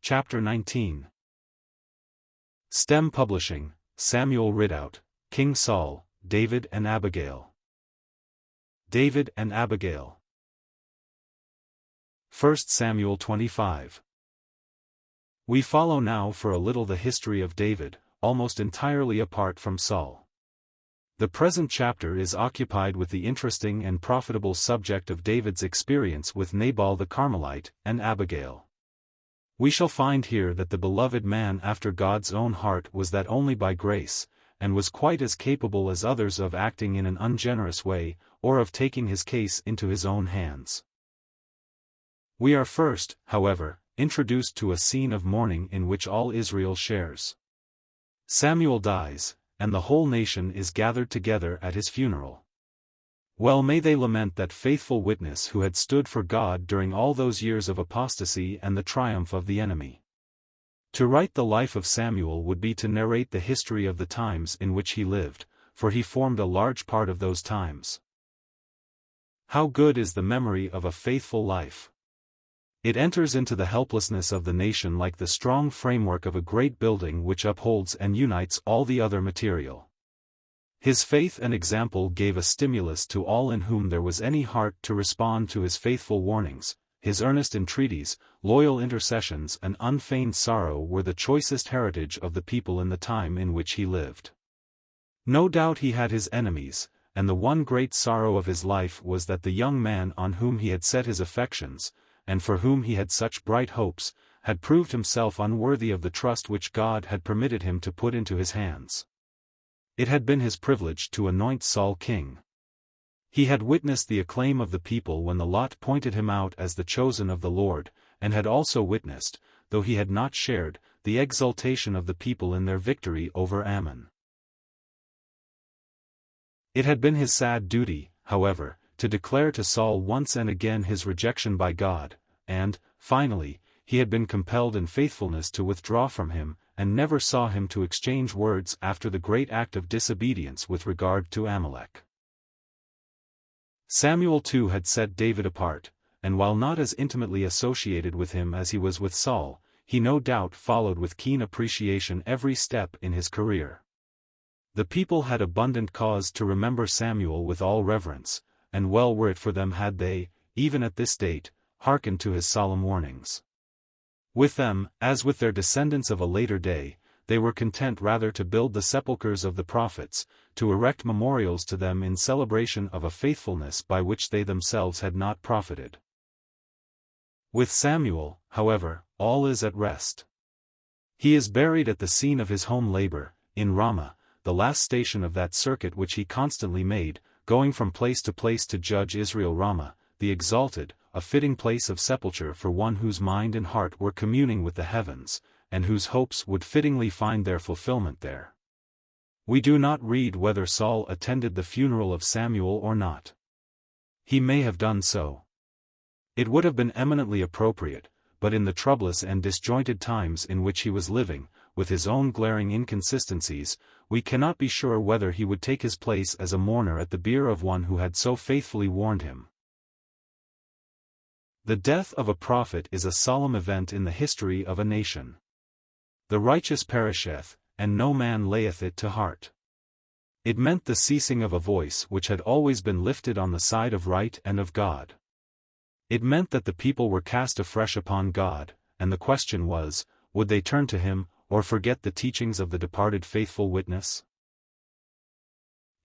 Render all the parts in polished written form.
Chapter 19. STEM Publishing, Samuel Ridout, King Saul, David and Abigail. David and Abigail. 1 Samuel 25. We follow now for a little the history of David, almost entirely apart from Saul. The present chapter is occupied with the interesting and profitable subject of David's experience with Nabal the Carmelite and Abigail. We shall find here that the beloved man after God's own heart was that only by grace, and was quite as capable as others of acting in an ungenerous way, or of taking his case into his own hands. We are first, however, introduced to a scene of mourning in which all Israel shares. Samuel dies, and the whole nation is gathered together at his funeral. Well may they lament that faithful witness who had stood for God during all those years of apostasy and the triumph of the enemy. To write the life of Samuel would be to narrate the history of the times in which he lived, for he formed a large part of those times. How good is the memory of a faithful life! It enters into the helplessness of the nation like the strong framework of a great building which upholds and unites all the other material. His faith and example gave a stimulus to all in whom there was any heart to respond to his faithful warnings. His earnest entreaties, loyal intercessions and unfeigned sorrow were the choicest heritage of the people in the time in which he lived. No doubt he had his enemies, and the one great sorrow of his life was that the young man on whom he had set his affections, and for whom he had such bright hopes, had proved himself unworthy of the trust which God had permitted him to put into his hands. It had been his privilege to anoint Saul king. He had witnessed the acclaim of the people when the lot pointed him out as the chosen of the Lord, and had also witnessed, though he had not shared, the exultation of the people in their victory over Ammon. It had been his sad duty, however, to declare to Saul once and again his rejection by God, and, finally, he had been compelled in faithfulness to withdraw from him, and never saw him to exchange words after the great act of disobedience with regard to Amalek. Samuel too had set David apart, and while not as intimately associated with him as he was with Saul, he no doubt followed with keen appreciation every step in his career. The people had abundant cause to remember Samuel with all reverence, and well were it for them had they, even at this date, hearkened to his solemn warnings. With them, as with their descendants of a later day, they were content rather to build the sepulchres of the prophets, to erect memorials to them in celebration of a faithfulness by which they themselves had not profited. With Samuel, however, all is at rest. He is buried at the scene of his home labor, in Ramah, the last station of that circuit which he constantly made, going from place to place to judge Israel. Ramah, the exalted, a fitting place of sepulture for one whose mind and heart were communing with the heavens, and whose hopes would fittingly find their fulfillment there. We do not read whether Saul attended the funeral of Samuel or not. He may have done so. It would have been eminently appropriate, but in the troublous and disjointed times in which he was living, with his own glaring inconsistencies, we cannot be sure whether he would take his place as a mourner at the bier of one who had so faithfully warned him. The death of a prophet is a solemn event in the history of a nation. The righteous perisheth, and no man layeth it to heart. It meant the ceasing of a voice which had always been lifted on the side of right and of God. It meant that the people were cast afresh upon God, and the question was, would they turn to him, or forget the teachings of the departed faithful witness?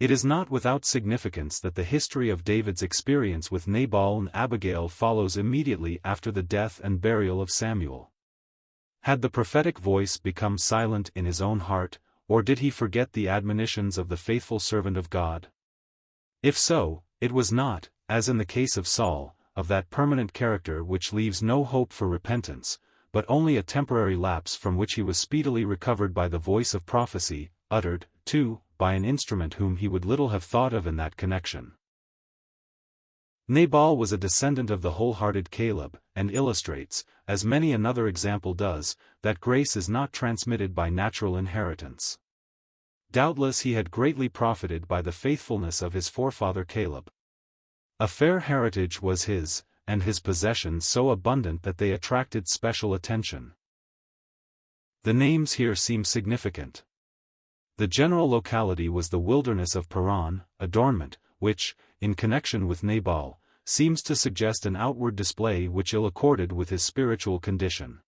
It is not without significance that the history of David's experience with Nabal and Abigail follows immediately after the death and burial of Samuel. Had the prophetic voice become silent in his own heart, or did he forget the admonitions of the faithful servant of God? If so, it was not, as in the case of Saul, of that permanent character which leaves no hope for repentance, but only a temporary lapse from which he was speedily recovered by the voice of prophecy, uttered, too, by an instrument whom he would little have thought of in that connection. Nabal was a descendant of the wholehearted Caleb, and illustrates, as many another example does, that grace is not transmitted by natural inheritance. Doubtless he had greatly profited by the faithfulness of his forefather Caleb. A fair heritage was his, and his possessions so abundant that they attracted special attention. The names here seem significant. The general locality was the wilderness of Paran, adornment, which, in connection with Nabal, seems to suggest an outward display which ill-accorded with his spiritual condition.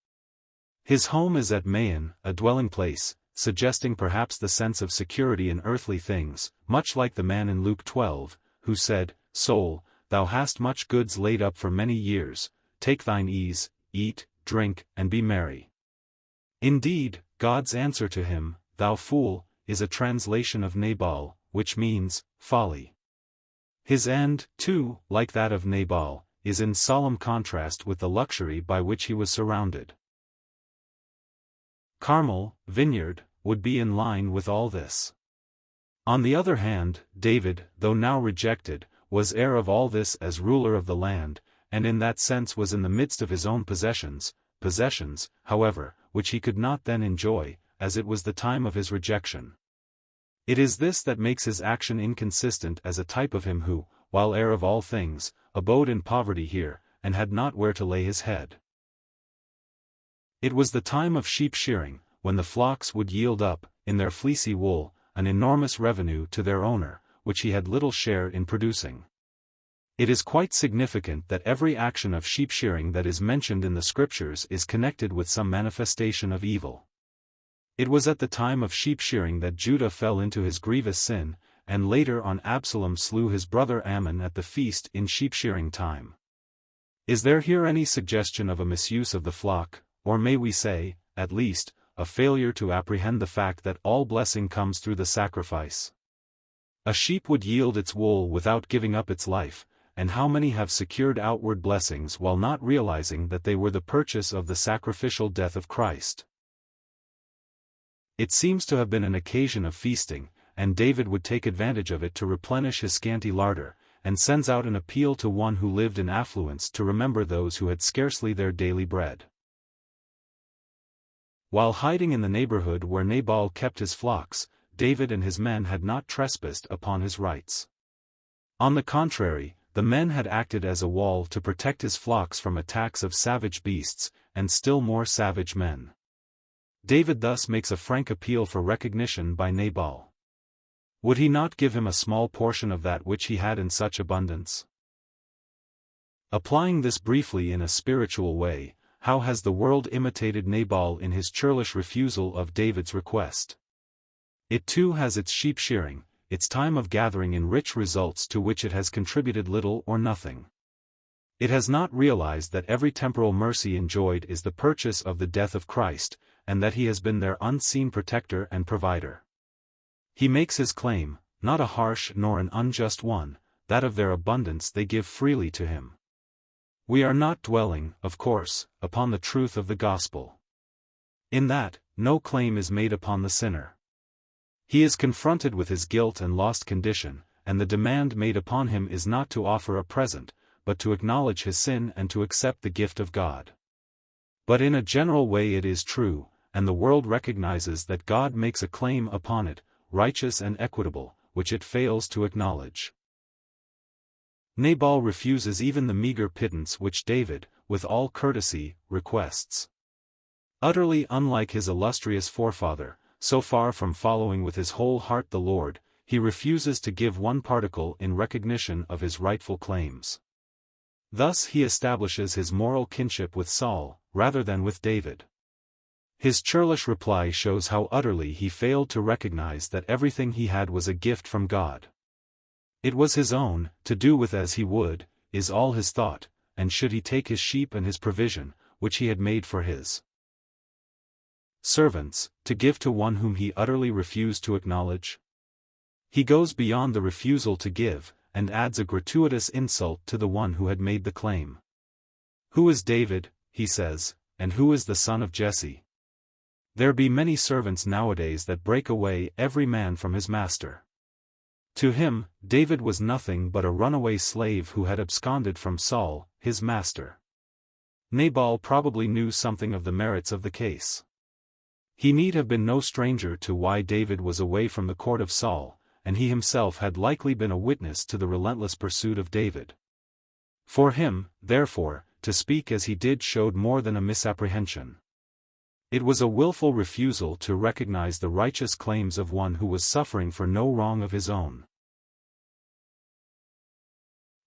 His home is at Maon, a dwelling place, suggesting perhaps the sense of security in earthly things, much like the man in Luke 12, who said, "Soul, thou hast much goods laid up for many years, take thine ease, eat, drink, and be merry." Indeed, God's answer to him, "Thou fool," is a translation of Nabal, which means, folly. His end, too, like that of Nabal, is in solemn contrast with the luxury by which he was surrounded. Carmel, vineyard, would be in line with all this. On the other hand, David, though now rejected, was heir of all this as ruler of the land, and in that sense was in the midst of his own possessions, however, which he could not then enjoy, as it was the time of his rejection. It is this that makes his action inconsistent as a type of him who, while heir of all things, abode in poverty here, and had not where to lay his head. It was the time of sheep shearing, when the flocks would yield up, in their fleecy wool, an enormous revenue to their owner, which he had little share in producing. It is quite significant that every action of sheep shearing that is mentioned in the scriptures is connected with some manifestation of evil. It was at the time of sheep shearing that Judah fell into his grievous sin, and later on Absalom slew his brother Ammon at the feast in sheep shearing time. Is there here any suggestion of a misuse of the flock, or may we say, at least, a failure to apprehend the fact that all blessing comes through the sacrifice? A sheep would yield its wool without giving up its life, and how many have secured outward blessings while not realizing that they were the purchase of the sacrificial death of Christ? It seems to have been an occasion of feasting, and David would take advantage of it to replenish his scanty larder, and sends out an appeal to one who lived in affluence to remember those who had scarcely their daily bread. While hiding in the neighborhood where Nabal kept his flocks, David and his men had not trespassed upon his rights. On the contrary, the men had acted as a wall to protect his flocks from attacks of savage beasts, and still more savage men. David thus makes a frank appeal for recognition by Nabal. Would he not give him a small portion of that which he had in such abundance? Applying this briefly in a spiritual way, how has the world imitated Nabal in his churlish refusal of David's request? It too has its sheep shearing, its time of gathering in rich results to which it has contributed little or nothing. It has not realized that every temporal mercy enjoyed is the purchase of the death of Christ, and that he has been their unseen protector and provider. He makes his claim, not a harsh nor an unjust one, that of their abundance they give freely to him. We are not dwelling, of course, upon the truth of the gospel. In that, no claim is made upon the sinner. He is confronted with his guilt and lost condition, and the demand made upon him is not to offer a present, but to acknowledge his sin and to accept the gift of God. But in a general way it is true, and the world recognizes that God makes a claim upon it, righteous and equitable, which it fails to acknowledge. Nabal refuses even the meager pittance which David, with all courtesy, requests. Utterly unlike his illustrious forefather, so far from following with his whole heart the Lord, he refuses to give one particle in recognition of his rightful claims. Thus he establishes his moral kinship with Saul, rather than with David. His churlish reply shows how utterly he failed to recognize that everything he had was a gift from God. It was his own, to do with as he would, is all his thought, and should he take his sheep and his provision, which he had made for his servants, to give to one whom he utterly refused to acknowledge? He goes beyond the refusal to give, and adds a gratuitous insult to the one who had made the claim. Who is David, he says, and who is the son of Jesse? There be many servants nowadays that break away every man from his master. To him, David was nothing but a runaway slave who had absconded from Saul, his master. Nabal probably knew something of the merits of the case. He need have been no stranger to why David was away from the court of Saul, and he himself had likely been a witness to the relentless pursuit of David. For him, therefore, to speak as he did showed more than a misapprehension. It was a willful refusal to recognize the righteous claims of one who was suffering for no wrong of his own.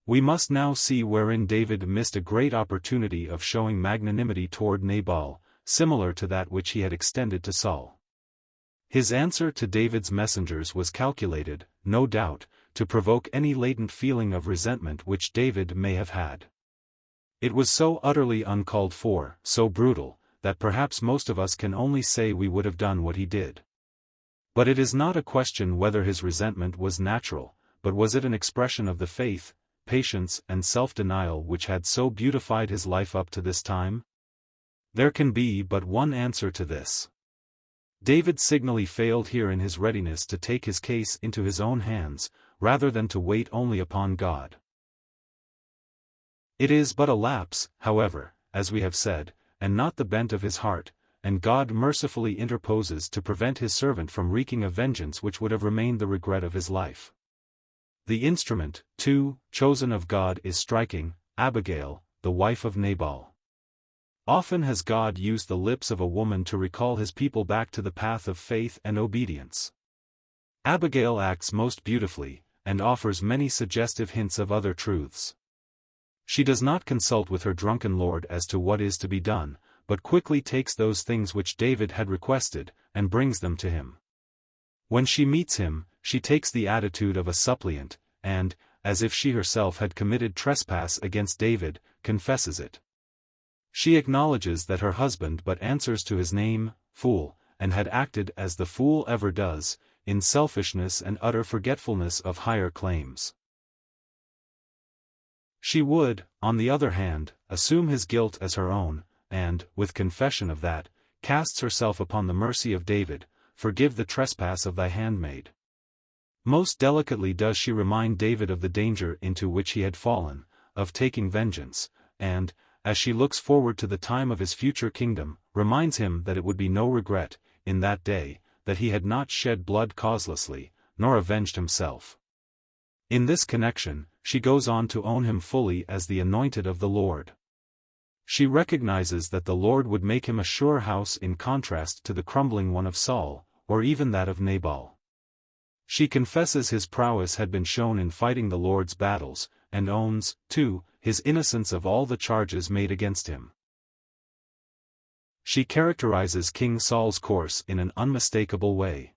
We must now see wherein David missed a great opportunity of showing magnanimity toward Nabal, similar to that which he had extended to Saul. His answer to David's messengers was calculated, no doubt, to provoke any latent feeling of resentment which David may have had. It was so utterly uncalled for, so brutal, that perhaps most of us can only say we would have done what he did. But it is not a question whether his resentment was natural, but was it an expression of the faith, patience and self-denial which had so beautified his life up to this time? There can be but one answer to this. David signally failed here in his readiness to take his case into his own hands, rather than to wait only upon God. It is but a lapse, however, as we have said, and not the bent of his heart, and God mercifully interposes to prevent his servant from wreaking a vengeance which would have remained the regret of his life. The instrument, too, chosen of God is striking, Abigail, the wife of Nabal. Often has God used the lips of a woman to recall his people back to the path of faith and obedience. Abigail acts most beautifully, and offers many suggestive hints of other truths. She does not consult with her drunken lord as to what is to be done, but quickly takes those things which David had requested, and brings them to him. When she meets him, she takes the attitude of a suppliant, and, as if she herself had committed trespass against David, confesses it. She acknowledges that her husband but answers to his name, fool, and had acted as the fool ever does, in selfishness and utter forgetfulness of higher claims. She would, on the other hand, assume his guilt as her own, and, with confession of that, casts herself upon the mercy of David, "Forgive the trespass of thy handmaid." Most delicately does she remind David of the danger into which he had fallen, of taking vengeance, and, as she looks forward to the time of his future kingdom, reminds him that it would be no regret, in that day, that he had not shed blood causelessly, nor avenged himself. In this connection, she goes on to own him fully as the anointed of the Lord. She recognizes that the Lord would make him a sure house in contrast to the crumbling one of Saul, or even that of Nabal. She confesses his prowess had been shown in fighting the Lord's battles, and owns, too, his innocence of all the charges made against him. She characterizes King Saul's course in an unmistakable way.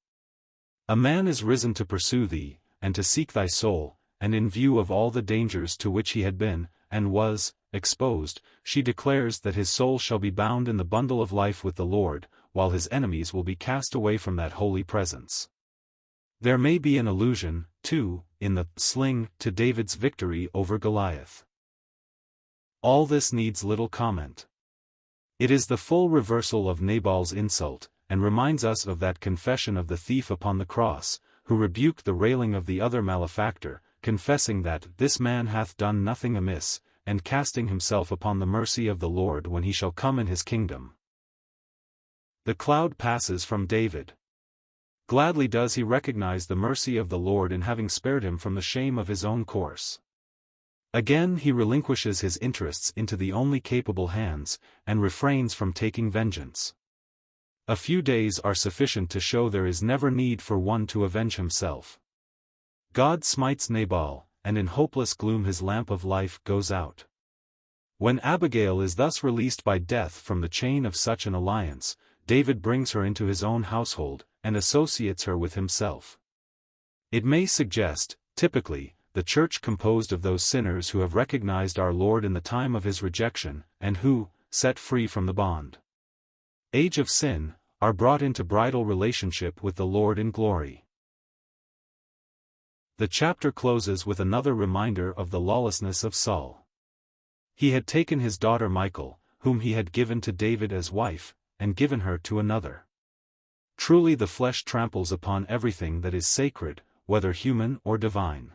"A man is risen to pursue thee, and to seek thy soul," and in view of all the dangers to which he had been, and was, exposed, she declares that his soul shall be bound in the bundle of life with the Lord, while his enemies will be cast away from that holy presence. There may be an allusion, too, in the sling, to David's victory over Goliath. All this needs little comment. It is the full reversal of Nabal's insult, and reminds us of that confession of the thief upon the cross, who rebuked the railing of the other malefactor, confessing that "this man hath done nothing amiss," and casting himself upon the mercy of the Lord when he shall come in his kingdom. The cloud passes from David. Gladly does he recognize the mercy of the Lord in having spared him from the shame of his own course. Again he relinquishes his interests into the only capable hands, and refrains from taking vengeance. A few days are sufficient to show there is never need for one to avenge himself. God smites Nabal, and in hopeless gloom his lamp of life goes out. When Abigail is thus released by death from the chain of such an alliance, David brings her into his own household, and associates her with himself. It may suggest, typically, the church composed of those sinners who have recognized our Lord in the time of his rejection, and who, set free from the bond age of sin, are brought into bridal relationship with the Lord in glory. The chapter closes with another reminder of the lawlessness of Saul. He had taken his daughter Michal, whom he had given to David as wife, and given her to another. Truly the flesh tramples upon everything that is sacred, whether human or divine.